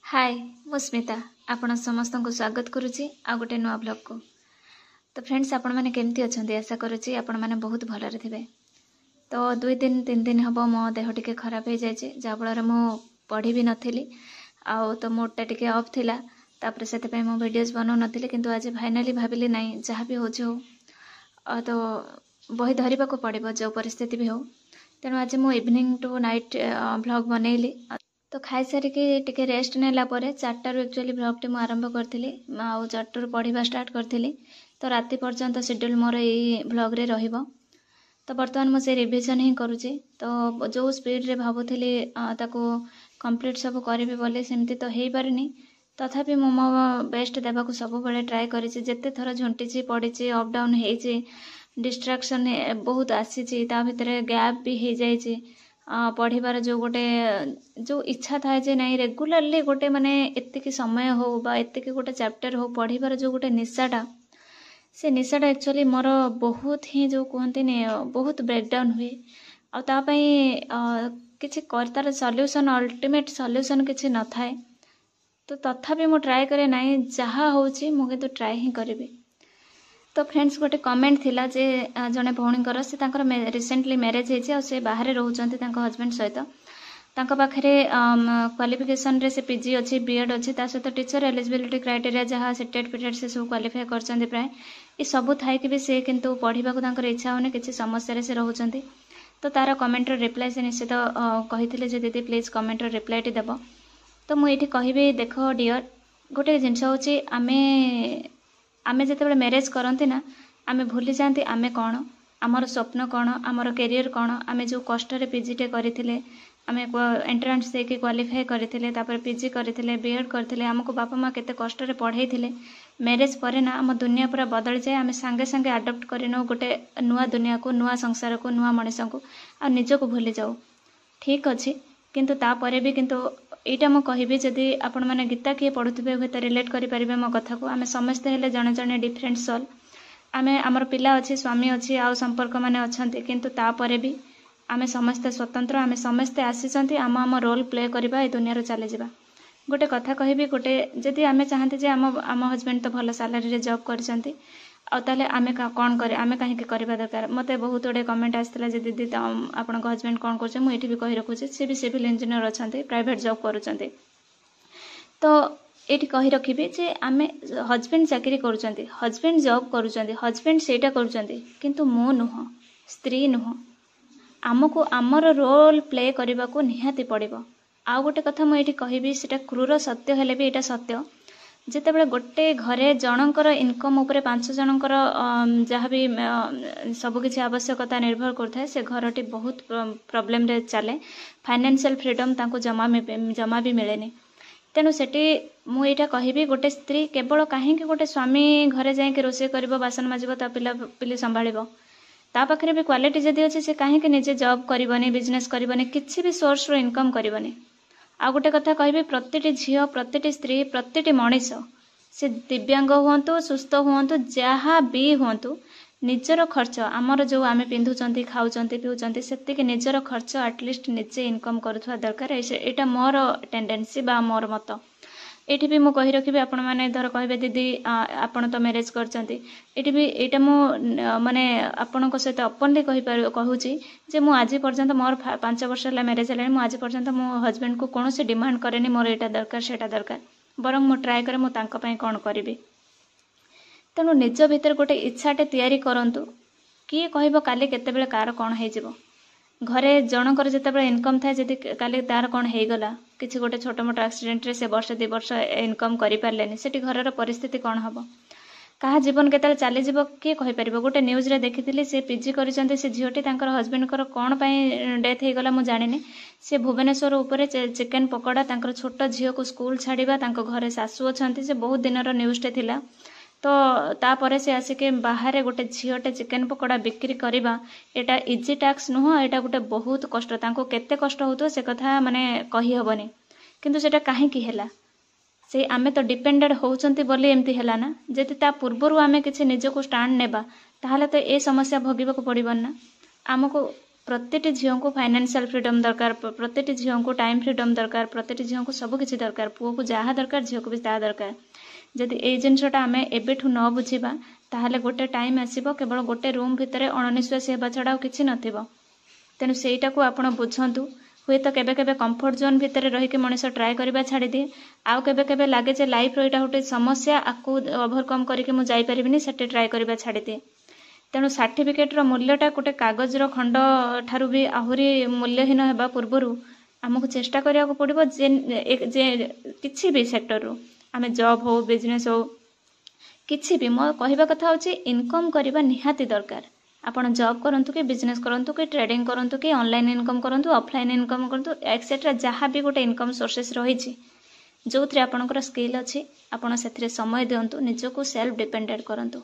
हाय मु स्मिता आपण समस्त को स्वागत करुच्ची आ गोटे नुआ ब्लॉग को। तो फ्रेंड्स आपण मैंने केमती अच्छा आशा करुच्ची आपण मैंने बहुत भलरे थे। तो 2-3 दिन हम मो देह टी खराब हो जाए जहाँफल मु पढ़ी भी नी आउ तो मोडटा टी अफ थिला तापर से मो वीडियोज बनाऊ नी किंतु आज फाइनाली भाविली ना जहाँ भी हो तो बही धरवा को पड़ो जो परिस्थिति भी हो तेणु आज मु इवनिंग टू नाइट ब्लॉग बनैली। तो खाई सारिकी टिके रेस्ट नेला परे 4टारू एक्चुअली ब्लॉग मु आरंभ करथिली आउ 4टारू पढ़िबा स्टार्ट करथिली तो राति पर्यंत शेड्यूल मोर एई ब्लॉग रे रहिबो। तो वर्तमान मु से रिविजन ही करूची तो जो स्पीड रे भाबुथिली ताको कंप्लीट सब करिबे बोले सेमती तो हेई पारिनी तथापि मु मो बेस्ट देबाकू सब बेले ट्राई करिछि। जेते थर झुंटिछि पडिछि अप डाउन हेइछि डिस्ट्रैक्शन बहुत आसीछि ता भितरे गैप भी हे जाइछि पढ़िबार जो गोटे जो इच्छा थाए जे नहीं रेगुलरली गोटे माने एतिकी समय हो बा एतिकी गोटे चैप्टर हो पढ़िबार जो गोटे निशाटा से निशाटा एक्चुअली मोर बहुत ही जो कहते बहुत ब्रेकडाउन हुए आ ता पई किछि तार सॉल्यूशन अल्टीमेट सॉल्यूशन किछि न थाए। तो तथापि मु ट्राई करे नाही जहा होची मु किंतु ट्राई ही करिबी। तो फ्रेंड्स गोटे कमेंट थिला जे जने भौणीकर से तांकर रिसेंटली मैरिज हेछि आ से बाहर रहउचंती तांको हस्बैंड सहित तांको पाखरे क्वालिफिकेशन रे से पीजी अछि बीएड अछि ता सहित टीचर एलिजिबिलिटी क्राइटेरिया जहा सेटेड पीरियड से सब क्वालिफाई करचंती प्राय ई सब थाई कि भी से किंतु पढ़िबा को तांकर इच्छा होने किछि समस्या रे से रहउचंती। तो तार कमेंट रो रिप्लाई से निश्चित कहिथिले जे दीदी प्लीज कमेंट रो रिप्लाई टी देबो। तो मु एठी कहिबे देखो डियर गोटे जिंस होछि आमे जेतेबेले मैरिज करंती ना आमे भूली जाती आमे कौन आमर स्वप्न कौन आमर कैरियर कौन आमे जो कष्ट रे पीजीटे करथिले आमे एंट्रेंस दे के क्वालिफाई करथिले तापर पीजी करथिले बीएड करथिले हमको बापा माँ केते कष्ट रे पढ़ाईथिले मैरिज परे ना आम दुनिया पूरा बदल जाए आमे संगे संगे अडॉप्ट करिनो गोटे नुआ दुनिया को नुआ संसार को नुआ मनीष को आ निज को भूली जाऊ ठीक अच्छे किंतु तापरे भी किंतु एटा मु कहिबी जदि आपण माने गीता किए पढुथिबे हुए त रिलेट करि परिबे मो कथा को आमे समस्त हेले जने जने डिफरेंट सोल आमे हमर पिला अछि स्वामी अछि आ संपर्क माने अछंती किंतु तापरे भी आमे समस्त स्वतंत्र आमे समस्त आसीचंती आम रोल प्ले करबा ए दुनिया रो चले जिबा। गोटे कथा कहिबी गोटे जदि आमे चाहते जे आम हस्बैंड तो भलो सैलरी रे जॉब करचंती आ ताले आमे कौन करे आमे काहे के करबा दरकार। मते बहुत गुडे कमेंट आस्थिला जे दीदी आपन को हस्बैंड कौन करछे मु एठी भी कहि रखुछे से भी सिविल इंजीनियर अछंती प्राइवेट जॉब करूचंती। तो एठी कहि रखिबे जे आमे हस्बैंड चाकरी करूचंती हस्बैंड जॉब करूचंती हस्बैंड सेटा करूचंती किंतु मो नुह स्त्री नुह आमको आमर रोल प्ले करबा को निहाती पड़िबो। आ गोटे कथा मु एठी कहिबी सेटा क्रूर सत्य हेले भी एटा सत्य जेतेबेले गोटे घरे जनकर इनकम उपरे 5 जनकर जहाँ भी सब किसी आवश्यकता निर्भर करता से घरटी बहुत प्रॉब्लम रे चले फाइनेंशियल फ्रीडम तांको जमा भी मिलेनी। तेणु सेठी मु एटा कहिबी गोटे स्त्री केवल काहे गोटे स्वामी घरे जाए के रोसे करबो बासन माजिबो ता पिला पिली संभाळिबो ता पाखरे भी क्वालिटी जदी अछि से काहे निजे जॉब करबनी बिजनेस करबनी किछि भी सोर्स रो इनकम करबनी। आ गोटे कथा कहबी प्रतिटी झियो प्रतिटी स्त्री प्रतिटी मनीष से दिव्यांग हुंतु सुस्थ हुंतु जहाँ भी हुंतु निजर खर्च आमर जो आमे पिंधुचंती खाउचंती पिउचंती सेतिके निजर खर्च एटलिस्ट निजे इनकम करूथवा दरकार। एटा मोर टेंडेंसी बा मोर मत एठी भी मु कहि रखिबे आपण माने धर कहबे दीदी आपण तो मैरिज करचंती एठी भी एटा मु माने आपण को सहित ओपनली कहूची जे मु आज पर्यंत मोर 5 वर्ष ला मैरिज हले मु आज पर्यंत मो हस्बैंड को कोनोसी डिमांड करेनी मोर एटा दरकार सेटा दरकार बरं मु ट्राई करे मु तांको पई कोन करिबे। तेणु निज भीतर गोटे इच्छाटे तैयारी करंतु किए कहबो काली केतेबेले कार कोन हे जिवो घरे जनकर जेतेबेले इनकम थाए जदि काली तार कोन हे गला किछि गोटे छोट मोट एक्सीडेंट रे से वर्ष 2 वर्ष इनकम करि पारलेनी सेठी घरर परिस्थिति कोन हबो कहा जीवन केतले चली जीवो किए कहि परिबो। गोटे न्यूज रे देखिथिली से पीजी करिसंती से झियोटी तांकर हस्बैंड कर कोन पई डेथ हे गला मु जानिनी से भुवनेश्वर उपरे चिकन पकोड़ा तांकर छोट झियो को स्कूल छाड़ीबा तांको घरे सासू अछंती से बहुत दिनर न्यूज टे थिला। तो तापरे से आसिके बाहर गोटे झियोटे चिकन पकोड़ा बिक्री करबा एटा इजी टास्क नुह एटा गोटे बहुत कष्ट तांको केते कष्ट होतो से कथा माने कहि हबनी किंतु सेटा काहे की हैला से आमे तो डिपेंडेड होउचंती बोली एमती हैला ना जति ता पूर्वरु आमे किछि निज को स्टैंड नेबा ताहाले तो ए समस्या भोगिबा को पड़िबन ना आमको प्रत्येक झील को फाइनेंशियल फ्रीडम दरकार, प्रत्येक झील को टाइम फ्रीडम दरकार, प्रत्येक झील को सबकि दरकार, पुओ को जहाँ दरकार झील को भी ता दरकार। जदि ये जिनसटा आम एबेठू न बुझा ताहले गोटे टाइम आसीबो केवल गोटे रूम भितर अणनिश्वासी होगा छड़ा और किछि नथिबो। तेणु सेटा को आपण बुझंतु। हुए तो केबे केबे कंफर्ट जोन भितर रहीकि मनीष ट्राए करबा छाड़ी दिए, आउ केबे केबे लागे जे लाइफ रो एटा गोटे समस्या आकु ओवरकम करके मु जाई परिबिनी सेटे ट्राए करबा छाड़ी दिए। तेणु सर्टिफिकेट रो मूल्यटा गोटे कागज रो खंड ठारू भी आहुरी मूल्यहीन हेबा पूर्वरु आमको चेष्टा करिया को पड़िबो जे किछि भी सेक्टर रो आमे जॉब हो बिजनेस हो किछि भी मो कहबा कथा होची इनकम करबा निहाती दरकार। आपण जॉब करंतु कि बिजनेस करंतु कि ट्रेडिंग करंतु कि ऑनलाइन इनकम करंतु ऑफलाइन इनकम करंतु एक्सेट्रा जहाँ भी गोटे इनकम सोर्सेस रही जो थी आपणकर स्किल अच्छी आपण से समय दिंतु, निजको सेल्फ डिपेंडेंट करंतु।